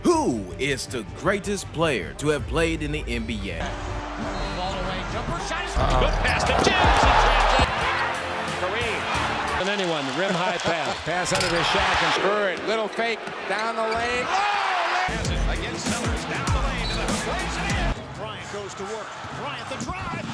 Who is the greatest player to have played in the NBA? Ball away, jumper shot is good pass to James. Kareem. Than anyone, the rim high pass. Pass under the Shaq and Bird. Little fake down the lane. Has it against Sellers down the lane to the hoop. Lays it in. Bryant goes to work. Bryant the drive.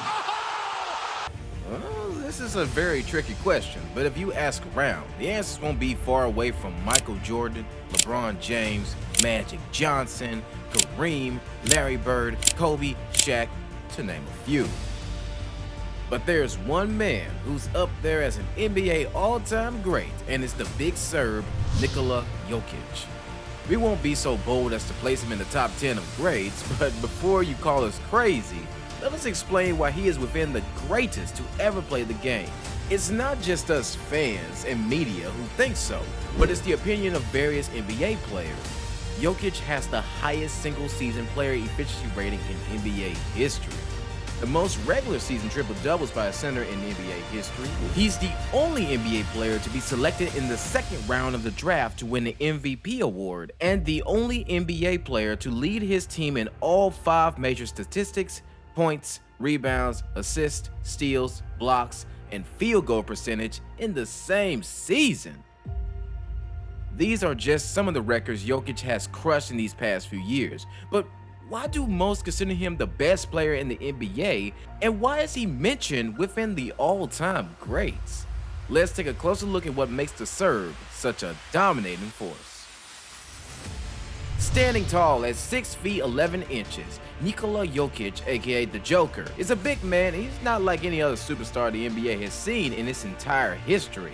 Well, this is a very tricky question, but if you ask around, the answers won't be far away from Michael Jordan, LeBron James, Magic Johnson, Kareem, Larry Bird, Kobe, Shaq, to name a few. But there's one man who's up there as an NBA all-time great, and it's the big Serb, Nikola Jokic. We won't be so bold as to place him in the top 10 of greats, but before you call us crazy, let us explain why he is within the greatest to ever play the game. It's not just us fans and media who think so, but it's the opinion of various NBA players. Jokic has the highest single-season player efficiency rating in NBA history, the most regular season triple-doubles by a center in NBA history. He's the only NBA player to be selected in the second round of the draft to win the MVP award, and the only NBA player to lead his team in all 5 major statistics: points, rebounds, assists, steals, blocks, and field goal percentage in the same season. These are just some of the records Jokic has crushed in these past few years, but why do most consider him the best player in the NBA, and why is he mentioned within the all-time greats? Let's take a closer look at what makes the Serb such a dominating force. Standing tall at 6 feet 11 inches, Nikola Jokic, aka the Joker, is a big man, and he's not like any other superstar the NBA has seen in its entire history.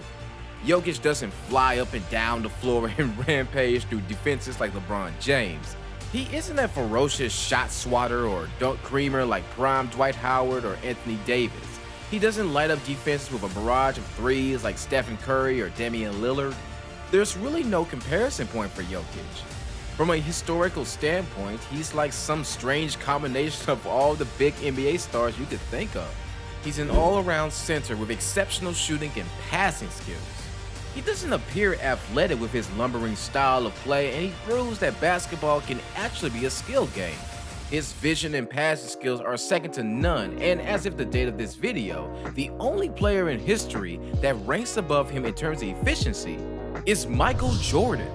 Jokic doesn't fly up and down the floor and rampage through defenses like LeBron James. He isn't a ferocious shot swatter or dunk creamer like prime Dwight Howard or Anthony Davis. He doesn't light up defenses with a barrage of threes like Stephen Curry or Damian Lillard. There's really no comparison point for Jokic. From a historical standpoint, he's like some strange combination of all the big NBA stars you could think of. He's an all-around center with exceptional shooting and passing skills. He doesn't appear athletic with his lumbering style of play, and he proves that basketball can actually be a skill game. His vision and passing skills are second to none, and as of the date of this video, the only player in history that ranks above him in terms of efficiency is Michael Jordan.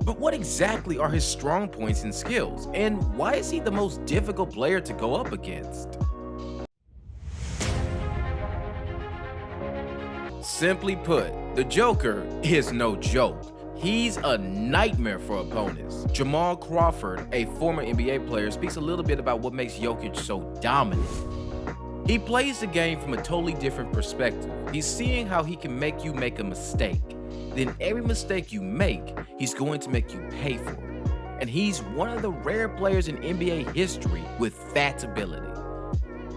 But what exactly are his strong points and skills, and why is he the most difficult player to go up against? Simply put, the Joker is no joke. He's a nightmare for opponents. Jamal Crawford, a former NBA player, speaks a little bit about what makes Jokic so dominant. He plays the game from a totally different perspective. He's seeing how he can make you make a mistake. Then every mistake you make, he's going to make you pay for it. And he's one of the rare players in NBA history with that ability.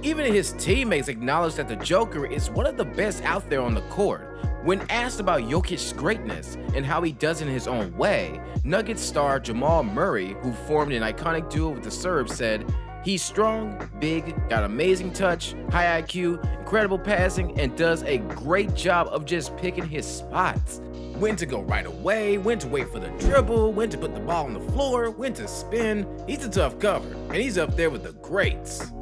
Even his teammates acknowledge that the Joker is one of the best out there on the court. When asked about Jokic's greatness and how he does it in his own way, Nuggets star Jamal Murray, who formed an iconic duo with the Serb, said, "He's strong, big, got amazing touch, high IQ, incredible passing, and does a great job of just picking his spots. When to go right away, when to wait for the dribble, when to put the ball on the floor, when to spin. He's a tough cover, and he's up there with the greats."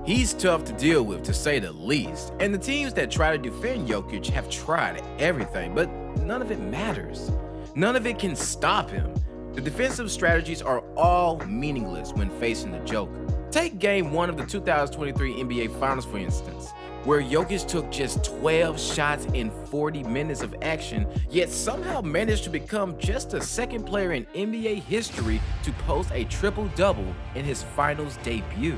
He's tough to deal with, to say the least, and the teams that try to defend Jokic have tried everything, but none of it matters. None of it can stop him. The defensive strategies are all meaningless when facing the Joker. Take Game 1 of the 2023 NBA Finals, for instance, where Jokic took just 12 shots in 40 minutes of action, yet somehow managed to become just the second player in NBA history to post a triple-double in his finals debut.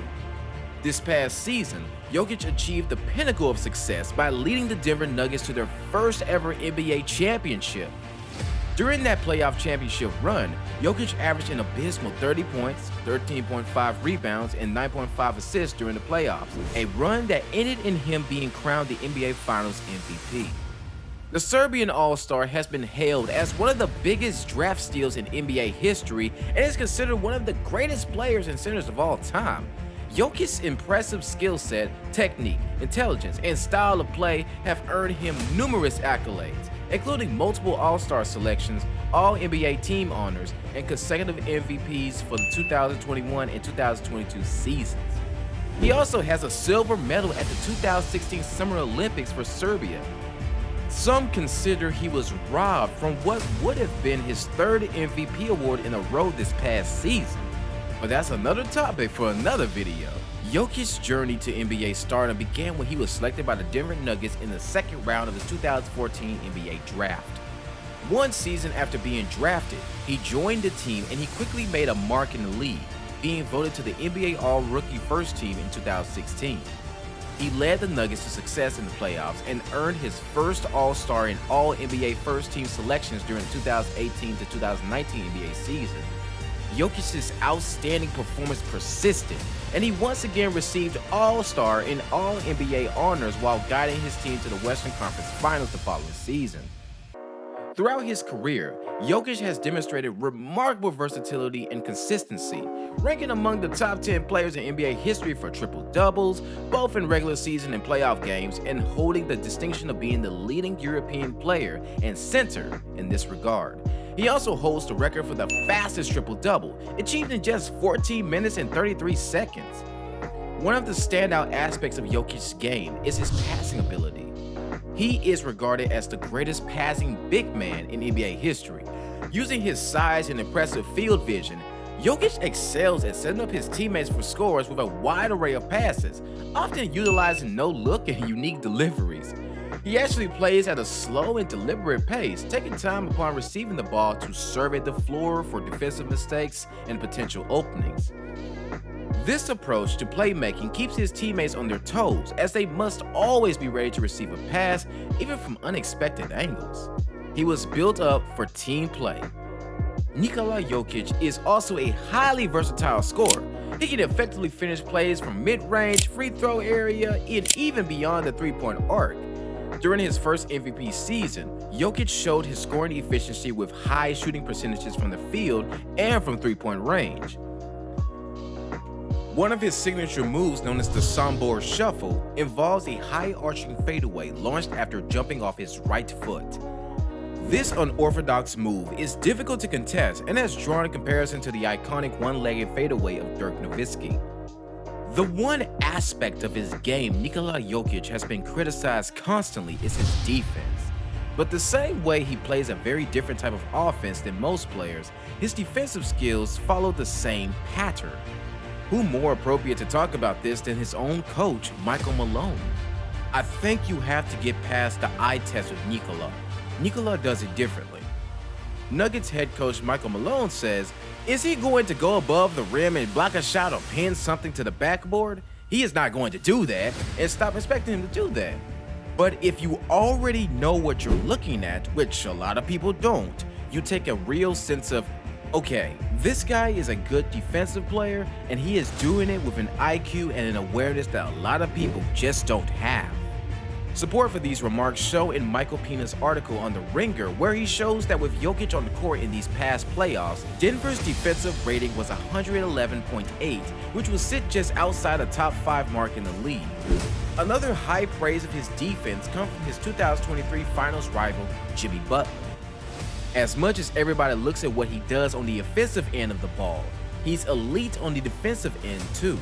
This past season, Jokic achieved the pinnacle of success by leading the Denver Nuggets to their first ever NBA championship. During that playoff championship run, Jokic averaged an abysmal 30 points, 13.5 rebounds, and 9.5 assists during the playoffs, a run that ended in him being crowned the NBA Finals MVP. The Serbian All-Star has been hailed as one of the biggest draft steals in NBA history and is considered one of the greatest players and centers of all time. Jokic's impressive skill set, technique, intelligence, and style of play have earned him numerous accolades. including multiple All-Star selections, All-NBA team honors, and consecutive MVPs for the 2021 and 2022 seasons. He also has a silver medal at the 2016 Summer Olympics for Serbia. Some consider he was robbed from what would have been his third MVP award in a row this past season. But that's another topic for another video. Jokic's journey to NBA stardom began when he was selected by the Denver Nuggets in the second round of the 2014 NBA draft. One season after being drafted, he joined the team and he quickly made a mark in the league, being voted to the NBA All-Rookie First Team in 2016. He led the Nuggets to success in the playoffs and earned his first All-Star and All-NBA First Team selections during the 2018 to 2019 NBA season. Jokic's outstanding performance persisted, and he once again received All-Star and All-NBA honors while guiding his team to the Western Conference Finals the following season. Throughout his career, Jokic has demonstrated remarkable versatility and consistency, ranking among the top 10 players in NBA history for triple-doubles, both in regular season and playoff games, and holding the distinction of being the leading European player and center in this regard. He also holds the record for the fastest triple-double, achieved in just 14 minutes and 33 seconds. One of the standout aspects of Jokic's game is his passing ability. He is regarded as the greatest passing big man in NBA history. Using his size and impressive field vision, Jokic excels at setting up his teammates for scores with a wide array of passes, often utilizing no-look and unique deliveries. He actually plays at a slow and deliberate pace, taking time upon receiving the ball to survey the floor for defensive mistakes and potential openings. This approach to playmaking keeps his teammates on their toes, as they must always be ready to receive a pass, even from unexpected angles. He was built up for team play. Nikola Jokic is also a highly versatile scorer. He can effectively finish plays from mid-range, free throw area, and even beyond the three-point arc. During his first MVP season, Jokic showed his scoring efficiency with high shooting percentages from the field and from three-point range. One of his signature moves, known as the Sombor Shuffle, involves a high-arching fadeaway launched after jumping off his right foot. This unorthodox move is difficult to contest and has drawn a comparison to the iconic one-legged fadeaway of Dirk Nowitzki. The one aspect of his game Nikola Jokic has been criticized constantly is his defense. But the same way he plays a very different type of offense than most players, his defensive skills follow the same pattern. Who more appropriate to talk about this than his own coach, Michael Malone? I think you have to get past the eye test with Nikola. Nikola does it differently. Nuggets head coach Michael Malone says, is he going to go above the rim and block a shot or pin something to the backboard? He is not going to do that, and stop expecting him to do that. But if you already know what you're looking at, which a lot of people don't, you take a real sense of, okay, this guy is a good defensive player, and he is doing it with an IQ and an awareness that a lot of people just don't have. Support for these remarks show in Michael Pina's article on The Ringer, where he shows that with Jokic on the court in these past playoffs, Denver's defensive rating was 111.8, which would sit just outside the top 5 mark in the league. Another high praise of his defense comes from his 2023 Finals rival, Jimmy Butler. As much as everybody looks at what he does on the offensive end of the ball, he's elite on the defensive end too.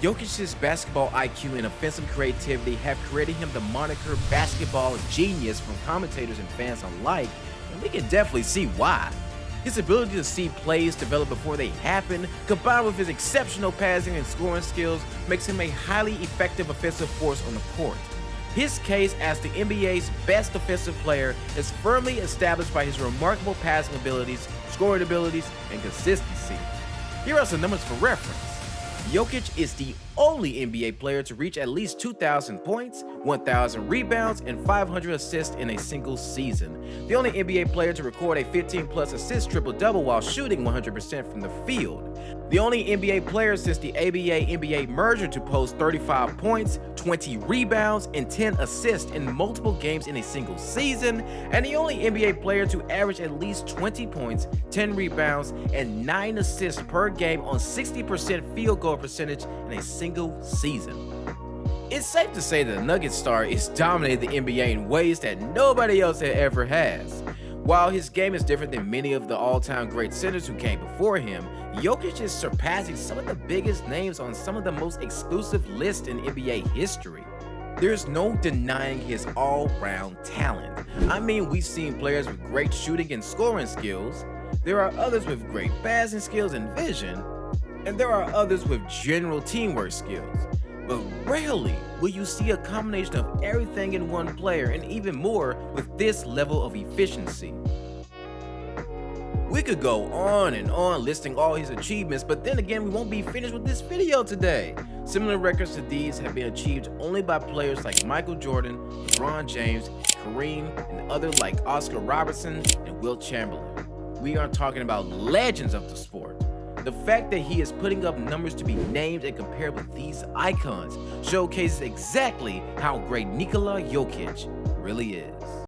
Jokic's basketball IQ and offensive creativity have created him the moniker basketball genius from commentators and fans alike, and we can definitely see why. His ability to see plays develop before they happen, combined with his exceptional passing and scoring skills, makes him a highly effective offensive force on the court. His case as the NBA's best defensive player is firmly established by his remarkable passing abilities, scoring abilities, and consistency. Here are some numbers for reference. Jokic is the only NBA player to reach at least 2,000 points, 1,000 rebounds, and 500 assists in a single season. The only NBA player to record a 15-plus assist triple-double while shooting 100% from the field. The only NBA player since the ABA-NBA merger to post 35 points, 20 rebounds, and 10 assists in multiple games in a single season. And the only NBA player to average at least 20 points, 10 rebounds, and 9 assists per game on 60% field goal percentage in a single season. It's safe to say that the Nuggets star is dominating the NBA in ways that nobody else ever has. While his game is different than many of the all-time great centers who came before him, Jokic is surpassing some of the biggest names on some of the most exclusive lists in NBA history. There's no denying his all-round talent. I mean, we've seen players with great shooting and scoring skills. There are others with great passing skills and vision, and there are others with general teamwork skills. But rarely will you see a combination of everything in one player, and even more with this level of efficiency. We could go on and on listing all his achievements, but then again, we won't be finished with this video today. Similar records to these have been achieved only by players like Michael Jordan, LeBron James, Kareem, and others like Oscar Robertson and Wilt Chamberlain. We are talking about legends of the sport. The fact that he is putting up numbers to be named and compared with these icons showcases exactly how great Nikola Jokic really is.